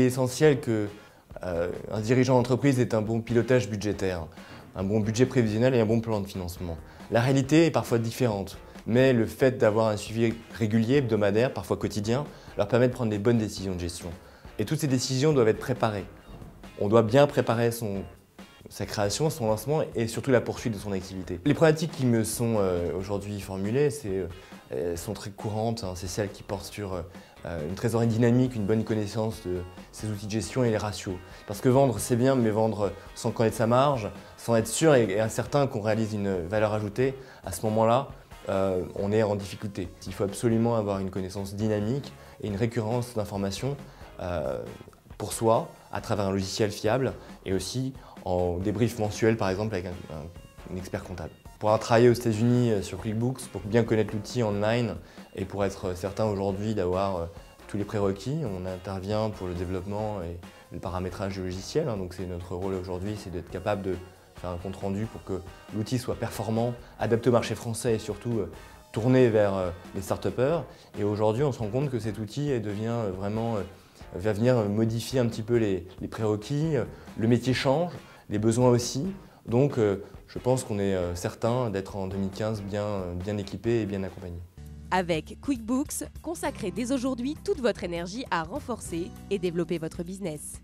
est essentiel que un dirigeant d'entreprise ait un bon pilotage budgétaire, un bon budget prévisionnel et un bon plan de financement. La réalité est parfois différente, mais le fait d'avoir un suivi régulier, hebdomadaire, parfois quotidien, leur permet de prendre des bonnes décisions de gestion. Et toutes ces décisions doivent être préparées. On doit bien préparer sa création, son lancement et surtout la poursuite de son activité. Les problématiques qui me sont aujourd'hui formulées sont très courantes, hein. C'est celles qui portent sur une trésorerie dynamique, une bonne connaissance de ses outils de gestion et les ratios. Parce que vendre c'est bien, mais vendre sans connaître sa marge, sans être sûr et incertain qu'on réalise une valeur ajoutée, à ce moment-là, on est en difficulté. Il faut absolument avoir une connaissance dynamique et une récurrence d'informations pour soi, à travers un logiciel fiable et aussi en débrief mensuel par exemple avec un expert comptable. Pour avoir travaillé aux États-Unis sur QuickBooks, pour bien connaître l'outil online et pour être certain aujourd'hui d'avoir tous les prérequis, on intervient pour le développement et le paramétrage du logiciel. Donc c'est notre rôle aujourd'hui, c'est d'être capable de faire un compte rendu pour que l'outil soit performant, adapté au marché français et surtout tourné vers les start-upers. Et aujourd'hui on se rend compte que cet outil va venir modifier un petit peu les prérequis, le métier change, les besoins aussi. Donc je pense qu'on est certain d'être en 2015 bien équipé et bien accompagné. Avec QuickBooks, consacrez dès aujourd'hui toute votre énergie à renforcer et développer votre business.